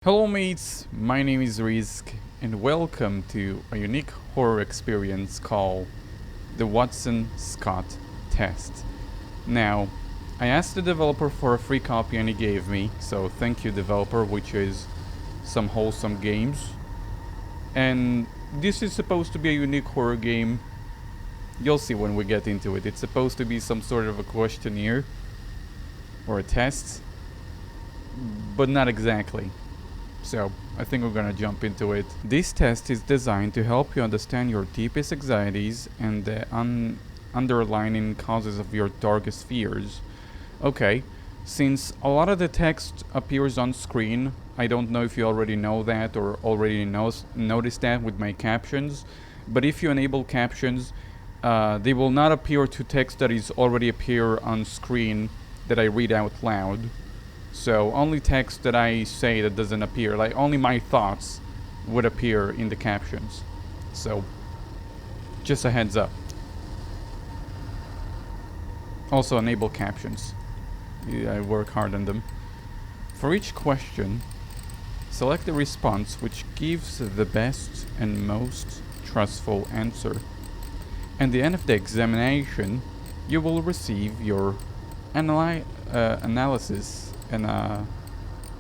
Hello mates, my name is Rizk and welcome to a unique horror experience called the Watson-Scott test. Now, I asked the developer for a free copy and he gave me, so thank you developer, which is some wholesome games. And this is supposed to be a unique horror game. You'll see when we get into it. It's supposed to be some sort of a questionnaire or a test, but not exactly. So, I think we're gonna jump into it. This test is designed to help you understand your deepest anxieties and the underlying causes of your darkest fears. Okay, since a lot of the text appears on screen, I don't know if you already know that or already noticed that with my captions, but if you enable captions, they will not appear to text that is already appear on screen that I read out loud. So only text that I say that doesn't appear, like only my thoughts would appear in the captions. So just a heads up. Also enable captions. Yeah, I work hard on them. For each question, select the response which gives the best and most trustful answer. At the end of the examination, you will receive your analysis and a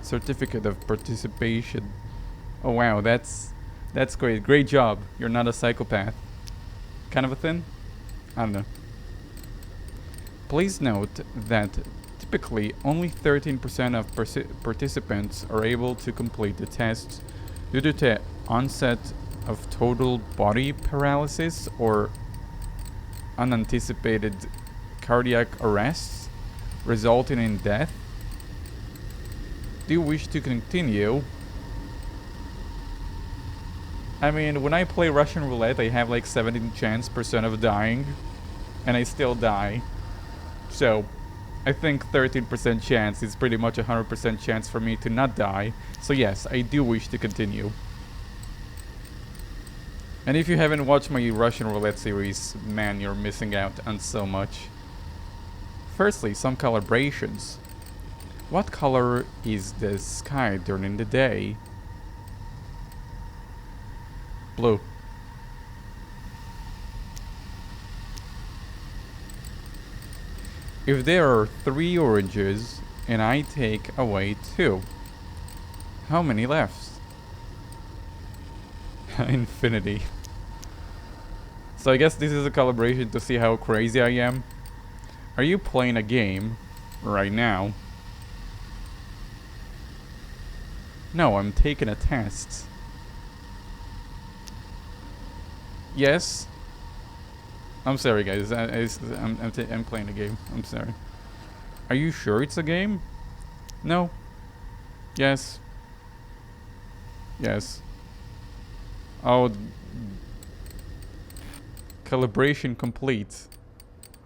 certificate of participation. Oh wow, that's great. Great job. You're not a psychopath. Kind of a thing? I don't know. Please note that typically only 13% of participants are able to complete the test due to the onset of total body paralysis or unanticipated cardiac arrests resulting in death. Do you wish to continue? I mean, when I play Russian roulette, I have like 17% of dying, and I still die. So, I think 13% chance is pretty much 100% chance for me to not die. So yes, I do wish to continue. And if you haven't watched my Russian roulette series, man, you're missing out on so much. Firstly, some calibrations. What color is the sky during the day? Blue. If there are 3 oranges and I take away 2, how many left? Infinity. So I guess this is a calibration to see how crazy I am. Are you playing a game right now? No, I'm taking a test. Yes. I'm sorry, guys. I'm playing a game. I'm sorry. Are you sure it's a game? No. Yes. Yes. Oh. Calibration complete.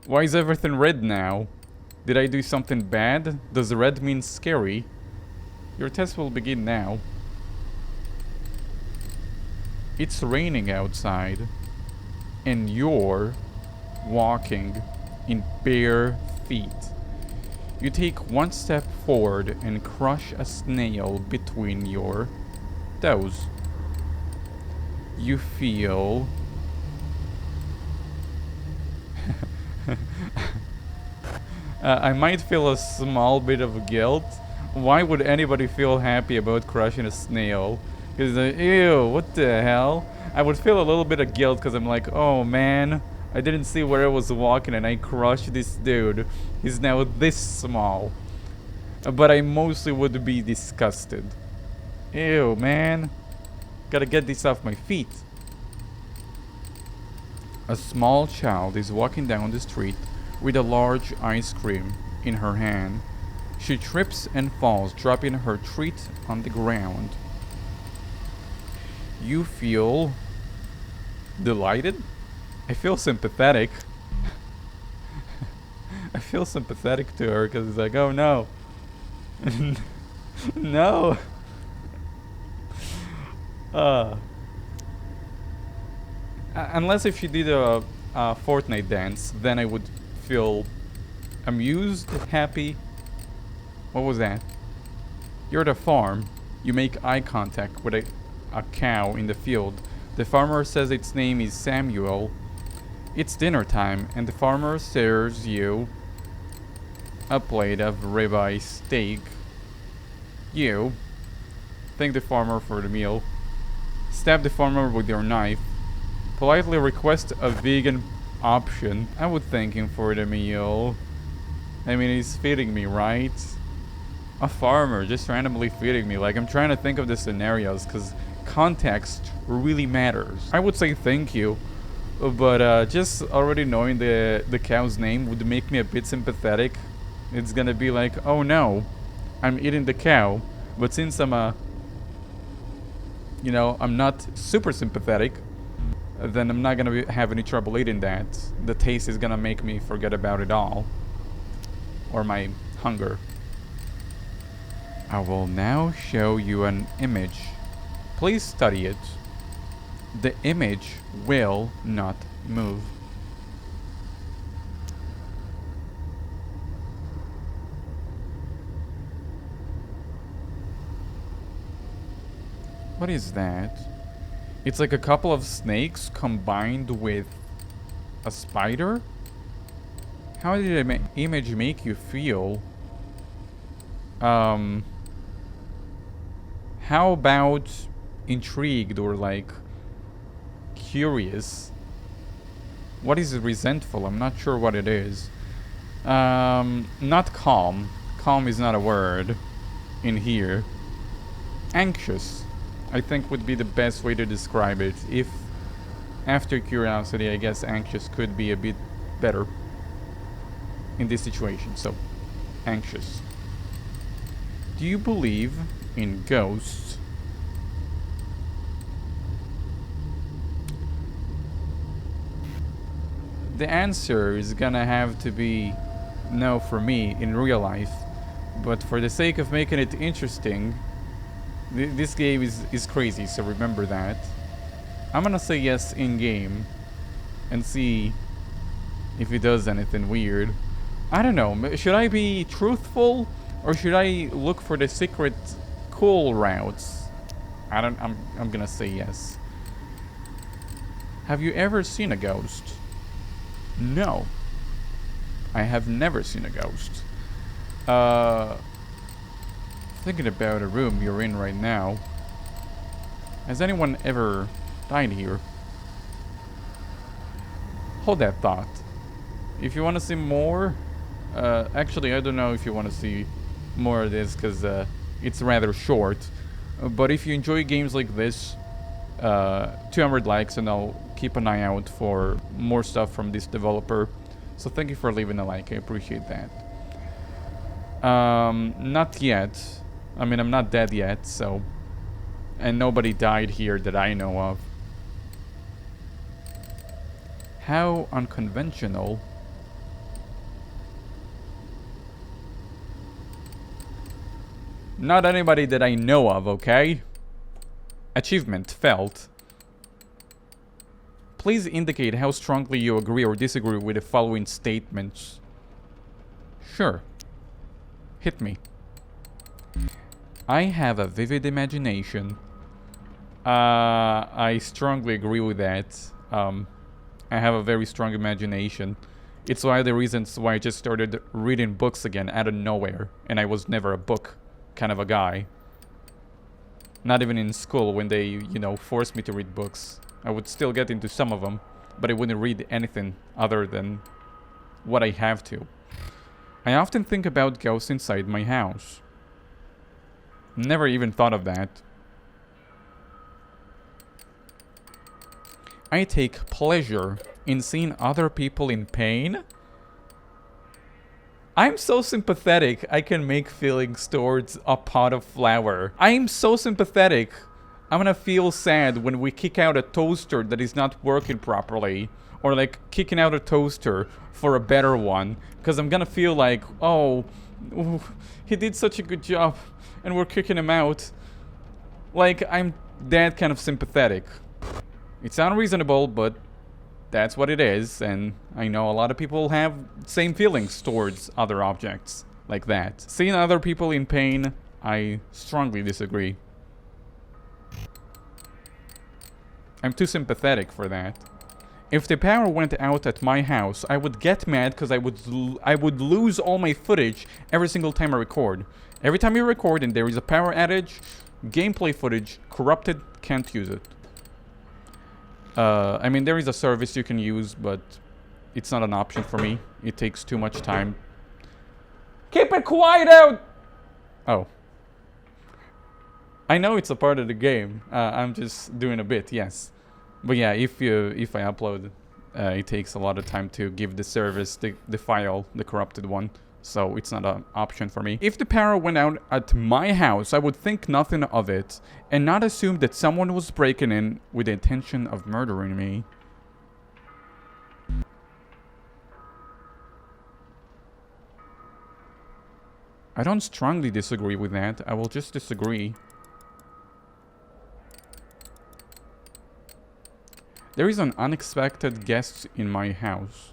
Why is everything red now? Did I do something bad? Does red mean scary? Your test will begin now. It's raining outside, and you're walking in bare feet. You take 1 step forward and crush a snail between your toes. You feel I might feel a small bit of guilt. Why would anybody feel happy about crushing a snail? Because, ew, what the hell? I would feel a little bit of guilt because I'm like, oh man, I didn't see where I was walking and I crushed this dude. He's now this small. But I mostly would be disgusted. Ew, man. Gotta get this off my feet. A small child is walking down the street with a large ice cream in her hand. She trips and falls, dropping her treat on the ground. You feel delighted? I feel sympathetic. I feel sympathetic to her because it's like, oh no. No. Unless if she did a Fortnite dance, then I would feel amused, happy. What was that? You're at a farm. You make eye contact with a cow in the field. The farmer says its name is Samuel. It's dinner time, and the farmer serves you a plate of ribeye steak. You thank the farmer for the meal. Stab the farmer with your knife. Politely request a vegan option. I would thank him for the meal. I mean, he's feeding me, right? A farmer just randomly feeding me. Like, I'm trying to think of the scenarios because context really matters. I would say thank you, but just already knowing the cow's name would make me a bit sympathetic. It's gonna be like, oh no, I'm eating the cow. But since I'm I'm not super sympathetic, then I'm not gonna have any trouble eating that. The taste is gonna make me forget about it all. Or my hunger. I will now show you an image. Please study it. The image will not move. What is that? It's like a couple of snakes combined with a spider? How did the image make you feel? How about intrigued or like curious? What is resentful? I'm not sure what it is. Not calm. Calm is not a word in here. Anxious, I think, would be the best way to describe it. If after curiosity, I guess anxious could be a bit better in this situation. So, anxious. Do you believe in ghosts? The answer is gonna have to be no for me in real life, but for the sake of making it interesting, this game is crazy, so remember that. I'm gonna say yes in game and see if it does anything weird. I don't know, should I be truthful or should I look for the secret cool routes? I'm gonna say yes. Have you ever seen a ghost? No. I have never seen a ghost. Thinking about a room you're in right now. Has anyone ever died here? Hold that thought. If you want to see more, actually I don't know if you want to see more of this because it's rather short. But if you enjoy games like this, 200 likes and I'll keep an eye out for more stuff from this developer. So thank you for leaving a like, I appreciate that. Not yet. I mean, I'm not dead yet, so... And nobody died here that I know of. How unconventional. Not anybody that I know of, okay? Achievement felt. Please indicate how strongly you agree or disagree with the following statements. Sure. Hit me. I have a vivid imagination. I strongly agree with that. I have a very strong imagination. It's one of the reasons why I just started reading books again out of nowhere. And I was never a book kind of a guy. Not even in school when they, forced me to read books. I would still get into some of them, but I wouldn't read anything other than what I have to. I often think about ghosts inside my house. Never even thought of that. I take pleasure in seeing other people in pain. I'm so sympathetic, I can make feelings towards a pot of flour. I'm so sympathetic. I'm gonna feel sad when we kick out a toaster that is not working properly. Or like kicking out a toaster for a better one. Because I'm gonna feel like, oh, he did such a good job and we're kicking him out. Like, I'm that kind of sympathetic. It's unreasonable, but that's what it is. And I know a lot of people have same feelings towards other objects like that. Seeing other people in pain, I strongly disagree. I'm too sympathetic for that. If the power went out at my house, I would get mad because I would lose all my footage every single time I record. Every time you record and there is a power outage, gameplay footage corrupted, can't use it. I mean, there is a service you can use, but it's not an option for me. It takes too much time. Keep it quiet out! Oh. I know it's a part of the game. I'm just doing a bit, yes. But yeah, if I upload, it takes a lot of time to give the service the file, the corrupted one. So it's not an option for me. If the power went out at my house, I would think nothing of it and not assume that someone was breaking in with the intention of murdering me. I don't strongly disagree with that. I will just disagree. There is an unexpected guest in my house.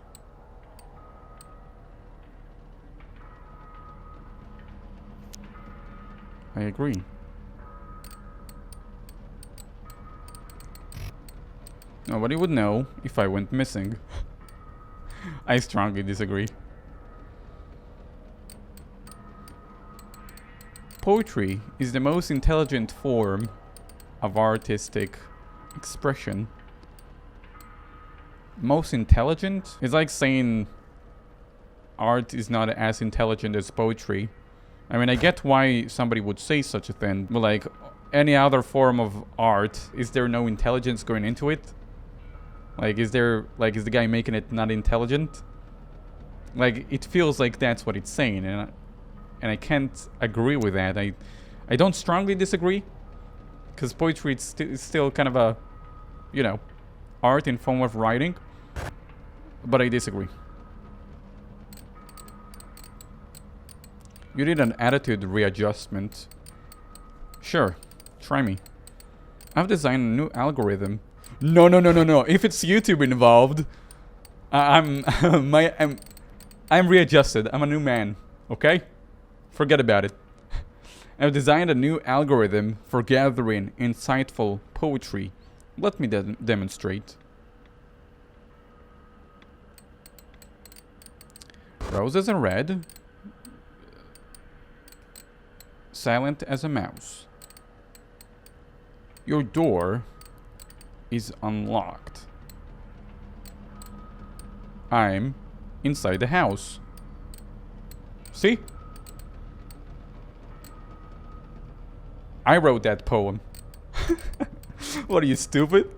I agree. Nobody would know if I went missing. I strongly disagree. Poetry is the most intelligent form of artistic expression. Most intelligent? It's like saying art is not as intelligent as poetry. I mean, I get why somebody would say such a thing, but like any other form of art, is there no intelligence going into it? Like, is the guy making it not intelligent? Like, it feels like that's what it's saying, and I can't agree with that. I don't strongly disagree, because poetry is still kind of a, you know, art in form of writing, but I disagree. You need an attitude readjustment. Sure, try me. I've designed a new algorithm. No. If it's YouTube involved, I'm readjusted. I'm a new man. Okay, forget about it. I've designed a new algorithm for gathering insightful poetry. Let me demonstrate. Roses are red. Silent as a mouse. Your door is unlocked. I'm inside the house. See? I wrote that poem. What are you, stupid?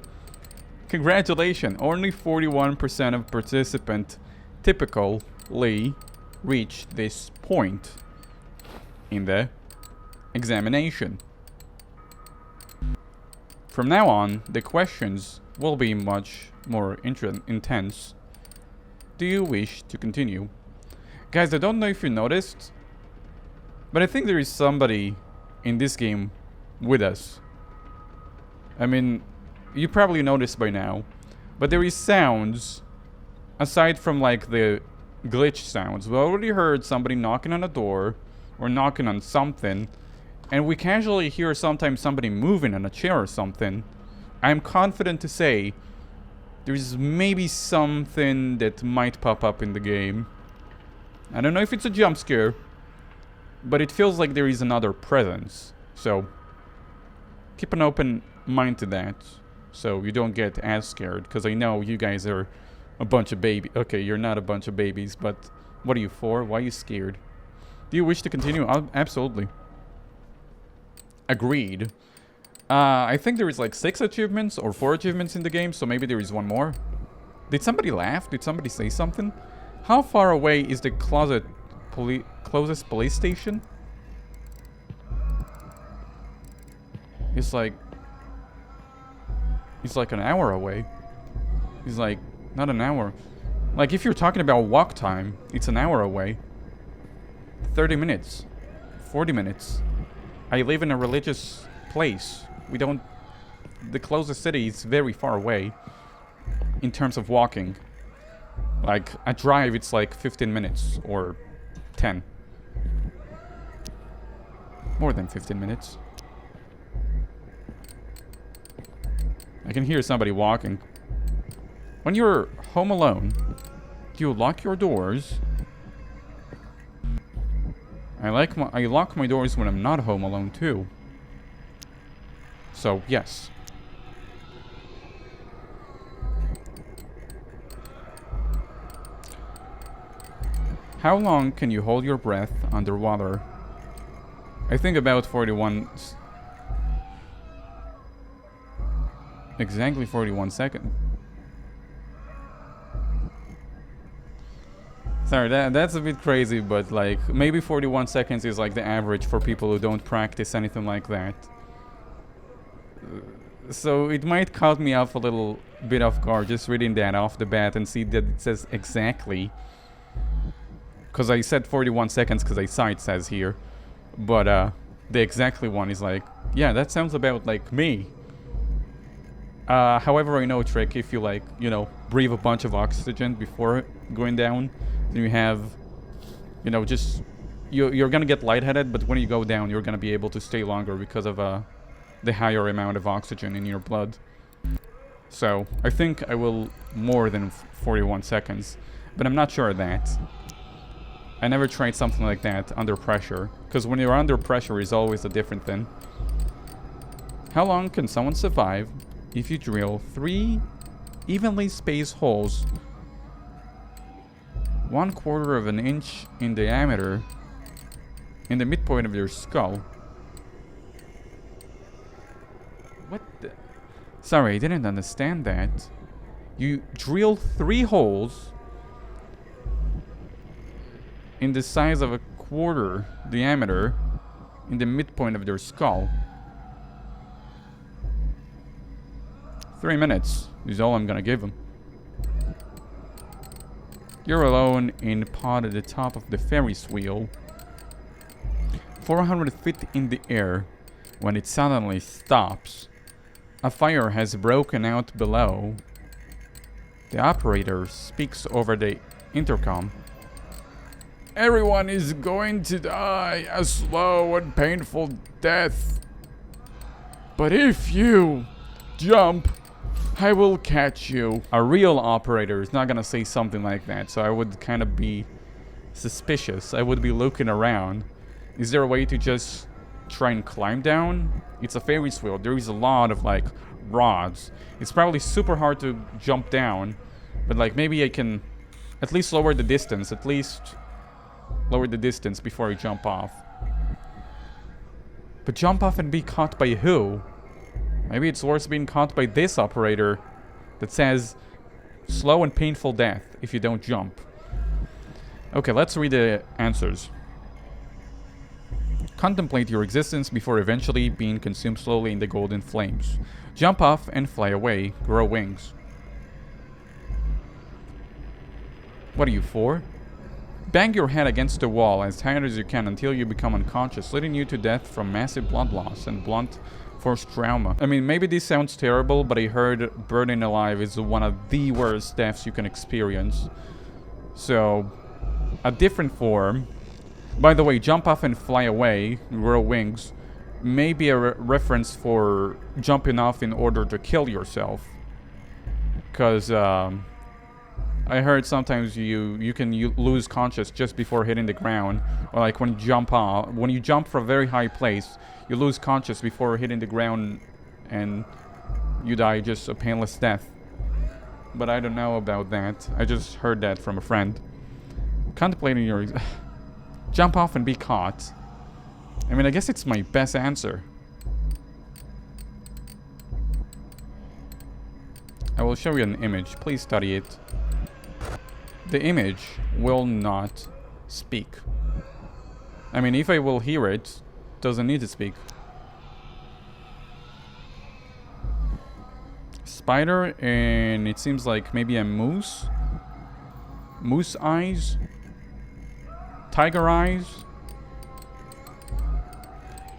Congratulations, only 41% of participants typically reach this point in the examination. From now on, the questions will be much more intense. Do you wish to continue? Guys, I don't know if you noticed, but I think there is somebody in this game with us. I mean, you probably noticed by now, but there is sounds aside from like the glitch sounds. We already heard somebody knocking on a door or knocking on something, and we casually hear sometimes somebody moving on a chair or something. I'm confident to say there's maybe something that might pop up in the game. I don't know if it's a jump scare, but it feels like there is another presence. So keep an open mind to that, so you don't get as scared, because I know you guys are a bunch of babies. Okay, you're not a bunch of babies, but what are you for? Why are you scared? Do you wish to continue? Absolutely. Agreed. I think there is like 6 achievements or 4 achievements in the game, so maybe there is one more. Did somebody laugh? Did somebody say something? How far away is the closest police station? It's like an hour away. It's like not an hour. Like if you're talking about walk time, it's an hour away. 30 minutes. 40 minutes. I live in a religious place. The closest city is very far away in terms of walking. Like a drive, it's like 15 minutes or 10. More than 15 minutes. I can hear somebody walking. When you're home alone, do you lock your doors? I lock my doors when I'm not home alone too. So, yes. How long can you hold your breath underwater? I think about 41... Exactly 41 seconds. Sorry, that's a bit crazy, but like maybe 41 seconds is like the average for people who don't practice anything like that. So it might caught me off a little bit off guard just reading that off the bat and see that it says exactly. Because I said 41 seconds because I saw it says here. But the exactly one is like, yeah, that sounds about like me. However, I know a trick. If you like, you know, breathe a bunch of oxygen before going down, then you have, you know, just you're gonna get lightheaded, but when you go down, you're gonna be able to stay longer because of the higher amount of oxygen in your blood. So I think I will more than 41 seconds, but I'm not sure of that. I never tried something like that under pressure, because when you're under pressure is always a different thing. How long can someone survive if you drill 3 evenly spaced holes 1/4 of an inch in diameter in the midpoint of your skull? What the? Sorry, I didn't understand that. You drill 3 holes in the size of a 1/4 diameter in the midpoint of your skull. 3 minutes is all I'm gonna give him. You're alone in pod at the top of the Ferris wheel, 400 feet in the air, when it suddenly stops. A fire has broken out below. The operator speaks over the intercom. Everyone is going to die a slow and painful death. But if you jump, I will catch you. A real operator is not gonna say something like that, so I would kind of be suspicious. I would be looking around. Is there a way to just try and climb down? It's a Ferris wheel. There is a lot of like rods. It's probably super hard to jump down, but like maybe I can at least lower the distance. At least lower the distance before I jump off. But jump off and be caught by who? Maybe it's worse being caught by this operator that says slow and painful death if you don't jump. Okay, let's read the answers. Contemplate your existence before eventually being consumed slowly in the golden flames. Jump off and fly away. Grow wings. What are you for? Bang your head against the wall as hard as you can until you become unconscious, leading you to death from massive blood loss and blunt force trauma. I mean, maybe this sounds terrible, but I heard burning alive is one of the worst deaths you can experience. So, a different form. By the way, jump off and fly away, grow wings, may be a reference for jumping off in order to kill yourself. Because, I heard sometimes you can lose conscious just before hitting the ground, or like when you jump from a very high place, you lose conscious before hitting the ground, and you die just a painless death. But I don't know about that. I just heard that from a friend. Contemplating your jump off and be caught. I mean, I guess it's my best answer. I will show you an image. Please study it. The image will not speak. I mean, if I will hear it, doesn't need to speak. Spider, and it seems like maybe a moose. Moose eyes. Tiger eyes.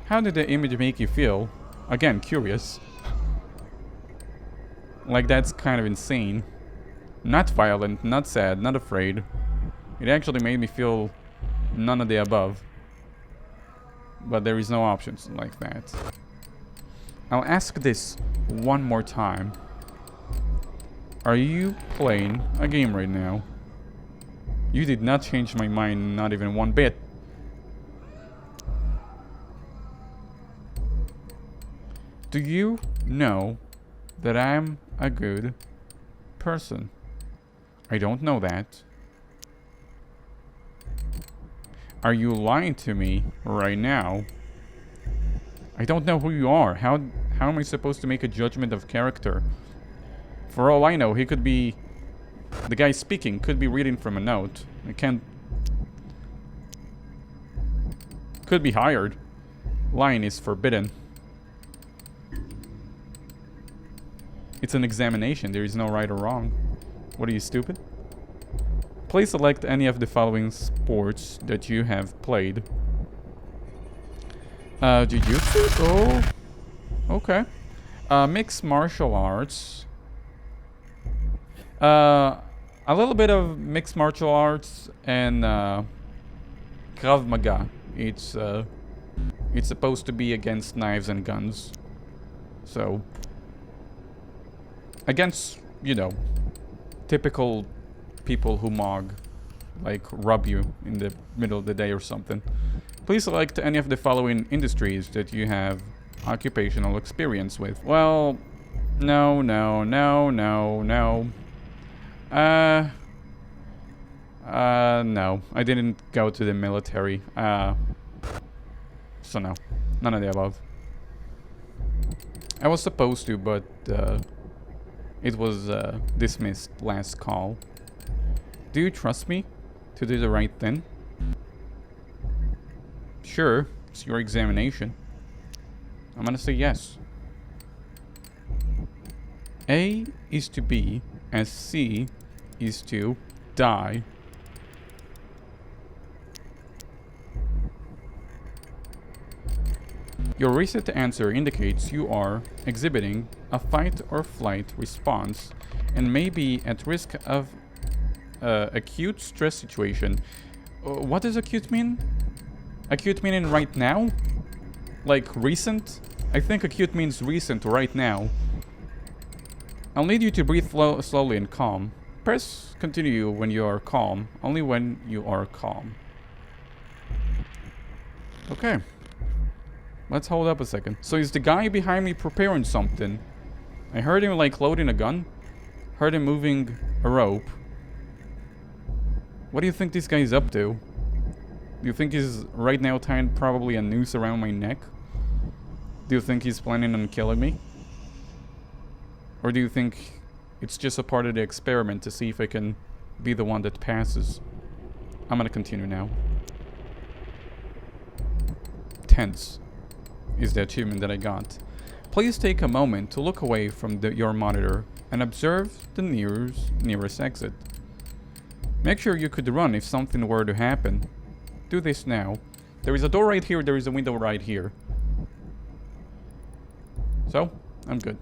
How did the image make you feel? Again, curious. Like, that's kind of insane. Not violent, not sad, not afraid. It actually made me feel none of the above. But there is no options like that. I'll ask this one more time. Are you playing a game right now? You did not change my mind, not even one bit. Do you know that I'm a good person? I don't know that. Are you lying to me right now? I don't know who you are. How am I supposed to make a judgment of character? For all I know, he could be... The guy speaking could be reading from a note. I can't... Could be hired. Lying is forbidden. It's an examination. There is no right or wrong. What are you, stupid? Please select any of the following sports that you have played. Jiu-jitsu? Oh. Okay. Mixed martial arts. A little bit of mixed martial arts and Krav Maga. It's supposed to be against knives and guns. So, against, you know, typical people who mog, like rob you in the middle of the day or something. Please select any of the following industries that you have occupational experience with. Well, no. No. I didn't go to the military. So no. None of the above. I was supposed to, but it was dismissed last call. Do you trust me to do the right thing? Sure, it's your examination. I'm gonna say yes. A is to be as C is to die. Your recent answer indicates you are exhibiting a fight or flight response and may be at risk of acute stress situation. What does acute mean? Acute meaning right now? Like recent? I think acute means recent, right now. I'll need you to breathe slowly and calm. Press continue when you are calm. Only when you are calm. Okay. Let's hold up a second. So is the guy behind me preparing something? I heard him like loading a gun. Heard him moving a rope. What do you think this guy is up to? Do you think he's right now tying probably a noose around my neck? Do you think he's planning on killing me? Or do you think it's just a part of the experiment to see if I can be the one that passes? I'm gonna continue now. Tense is the achievement that I got. Please take a moment to look away from your monitor and observe the nearest exit. Make sure you could run if something were to happen. Do this now. There is a door right here, there is a window right here. So, I'm good.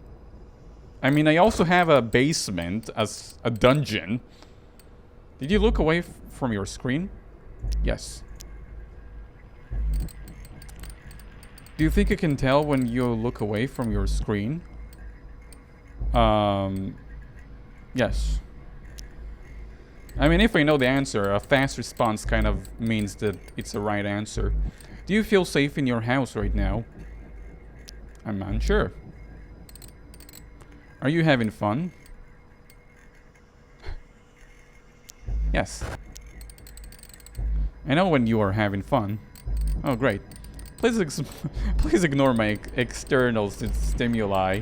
I mean, I also have a basement as a dungeon. Did you look away from your screen? Yes. Do you think you can tell when you look away from your screen? Yes. I mean, if I know the answer, a fast response kind of means that it's the right answer. Do you feel safe in your house right now? I'm unsure. Are you having fun? Yes. I know when you are having fun. Oh, great. Please ignore my external stimuli.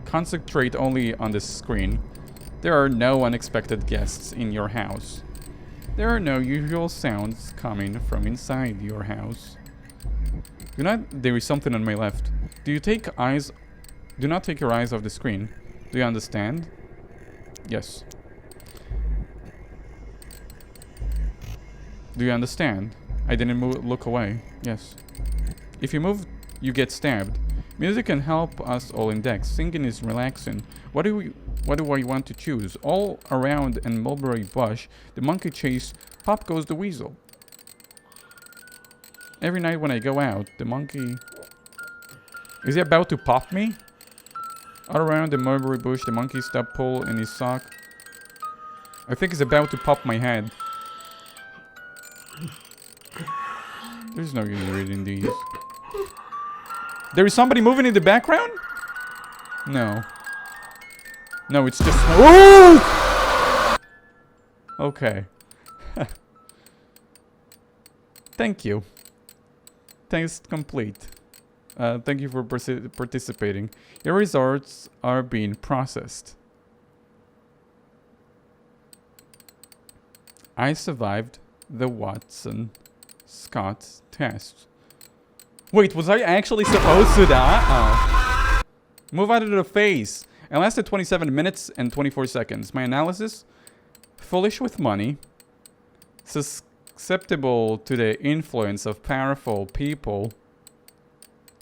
Concentrate only on the screen. There are no unexpected guests in your house. There are no usual sounds coming from inside your house. There is something on my left. Do not take your eyes off the screen. Do you understand? Yes. Do you understand? I didn't look away. Yes. If you move, you get stabbed. Music can help us all index. Singing is relaxing. What do I want to choose? All around in mulberry bush, the monkey chase, pop goes the weasel. Every night when I go out, the monkey... Is he about to pop me? All around the mulberry bush, the monkey stopped pull in his sock. I think he's about to pop my head. There's no use reading these. There is somebody moving in the background? No. No, it's just... Oh! Okay. Thank you. Test complete. Thank you for participating. Your results are being processed. I survived the Watson-Scott test. Wait, was I actually supposed to die? Oh. Move out of the face. It lasted 27 minutes and 24 seconds. My analysis? Foolish with money. Susceptible to the influence of powerful people.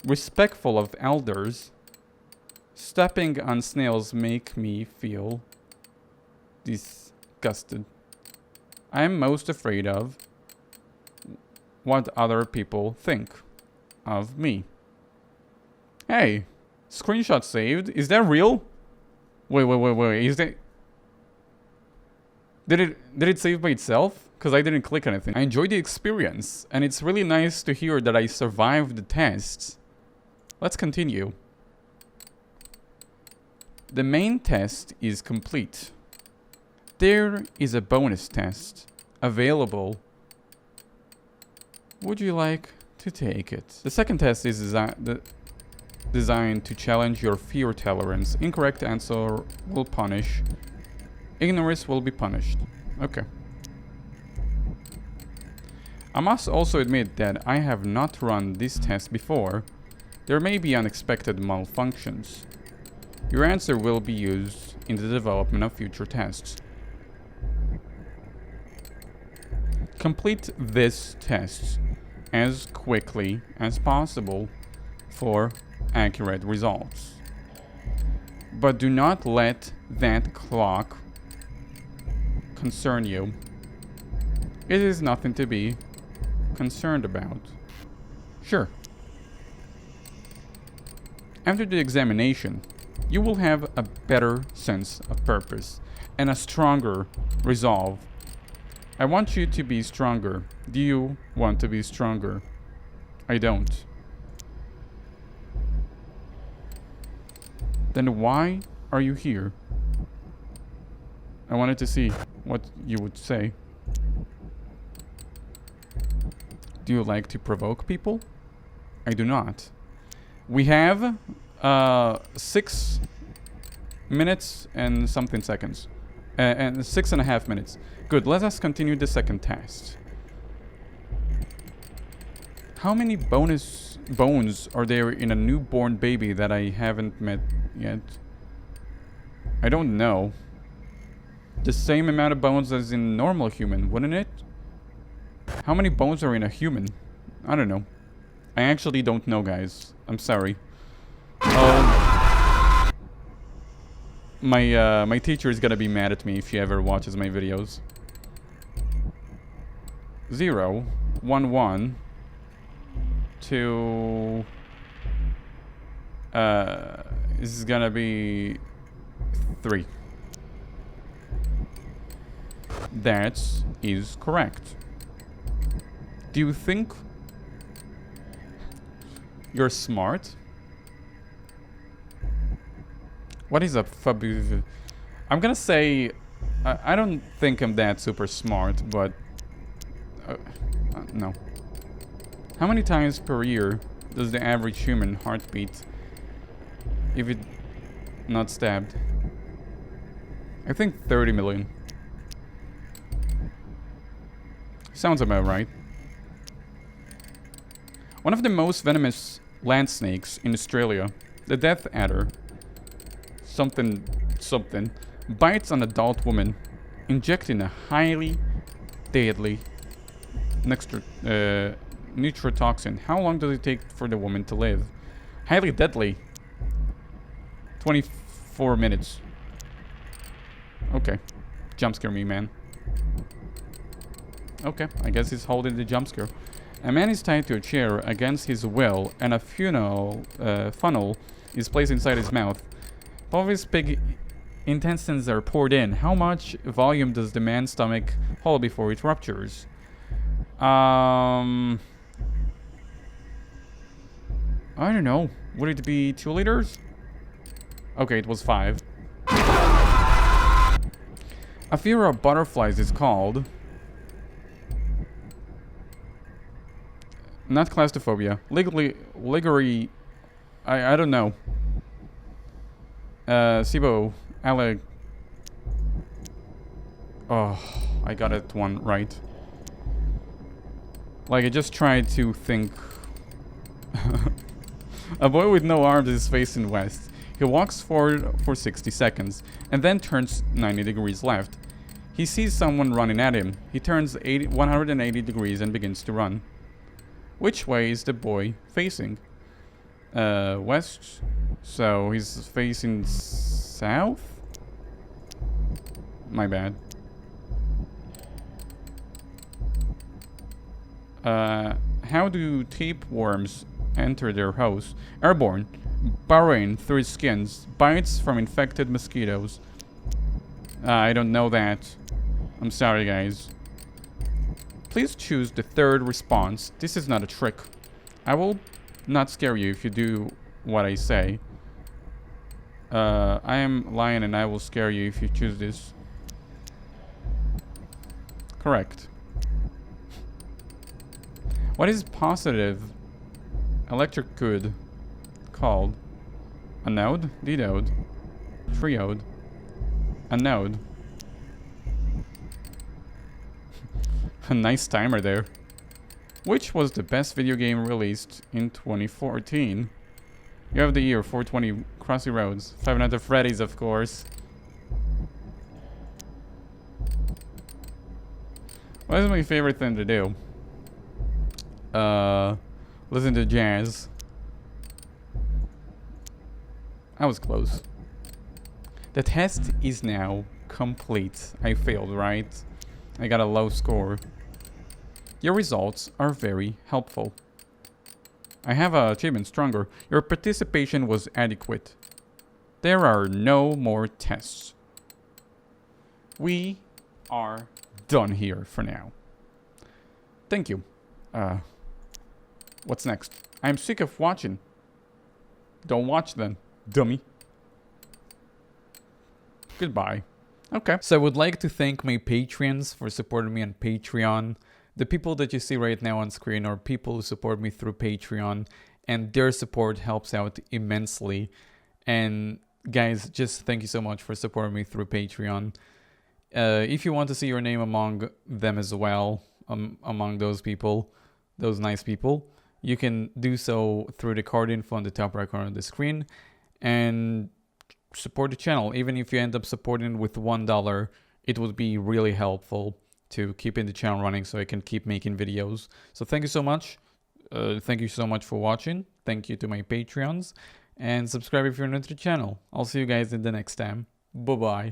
Respectful of elders. Stepping on snails make me feel disgusted. I am most afraid of what other people think of me. Hey, screenshot saved. Is that real? Wait. Is that... Did it save by itself? Because I didn't click anything. I enjoyed the experience, and it's really nice to hear that I survived the tests. Let's continue. The main test is complete. There is a bonus test available. Would you like to take it? The second test is designed to challenge your fear tolerance. Incorrect answer will punish. Ignorance will be punished. Okay. I must also admit that I have not run this test before. There may be unexpected malfunctions. Your answer will be used in the development of future tests. Complete this test as quickly as possible for accurate results. But do not let that clock concern you. It is nothing to be concerned about. Sure. After the examination, you will have a better sense of purpose and a stronger resolve. I want you to be stronger. Do you want to be stronger? I don't. Then why are you here? I wanted to see what you would say. Do you like to provoke people? I do not. We have 6 minutes and something seconds. And 6.5 minutes. Good, let us continue the second test. How many bones are there in a newborn baby that I haven't met yet? I don't know. The same amount of bones as in normal human, wouldn't it? How many bones are in a human? I don't know. I actually don't know, guys. I'm sorry. My teacher is gonna be mad at me if she ever watches my videos. 0, 1, 1, 2. This is gonna be 3. That is correct. Do you think you're smart? What is a fabu? I'm gonna say I don't think I'm that super smart, but no. How many times per year does the average human heart beat if it not stabbed? I think 30 million. Sounds about right. One of the most venomous land snakes in Australia, the death adder, something, bites an adult woman, injecting a highly deadly neurotoxin. How long does it take for the woman to live? Highly deadly. 24 minutes. Okay. Jump scare me, man. Okay, I guess he's holding the jump scare. A man is tied to a chair against his will, and a funnel is placed inside his mouth. Bovis pig intestines are poured in. How much volume does the man's stomach hold before it ruptures? I don't know. Would it be 2 liters? Okay, it was 5. A fear of butterflies is called... Not claustrophobia. Liguri... I don't know. Sibo. Alec... Oh, I got it one right. Like, I just tried to think... A boy with no arms is facing west. He walks forward for 60 seconds, and then turns 90 degrees left. He sees someone running at him. He turns 180 degrees and begins to run. Which way is the boy facing? West. So he's facing south? My bad. How do tapeworms enter their house? Airborne. Burrowing through skins. Bites from infected mosquitoes. I don't know that. I'm sorry, guys. Please choose the third response. This is not a trick. I will not scare you if you do what I say. I am lion and I will scare you if you choose this. Correct. What is positive electric good called? Anode? Diode? Triode? Anode? A nice timer there. Which was the best video game released in 2014? You have the year, 420, Crossy Roads, Five Nights at Freddy's, of course. What is my favorite thing to do? Listen to jazz. I was close. The test is now complete. I failed, right? I got a low score. Your results are very helpful. I have a achievement stronger. Your participation was adequate. There are no more tests. We are done here for now. Thank you. What's next? I'm sick of watching. Don't watch then, dummy. Goodbye. Okay. So I would like to thank my Patreons for supporting me on Patreon. The people that you see right now on screen are people who support me through Patreon, and their support helps out immensely. And guys, just thank you so much for supporting me through Patreon. If you want to see your name among them as well, among those people, those nice people, you can do so through the card info on the top right corner of the screen and support the channel. Even if you end up supporting with $1, it would be really helpful to keeping the channel running so I can keep making videos. So thank you so much. Thank you so much for watching. Thank you to my Patreons, and subscribe if you're new to the channel. I'll see you guys in the next time. Bye bye.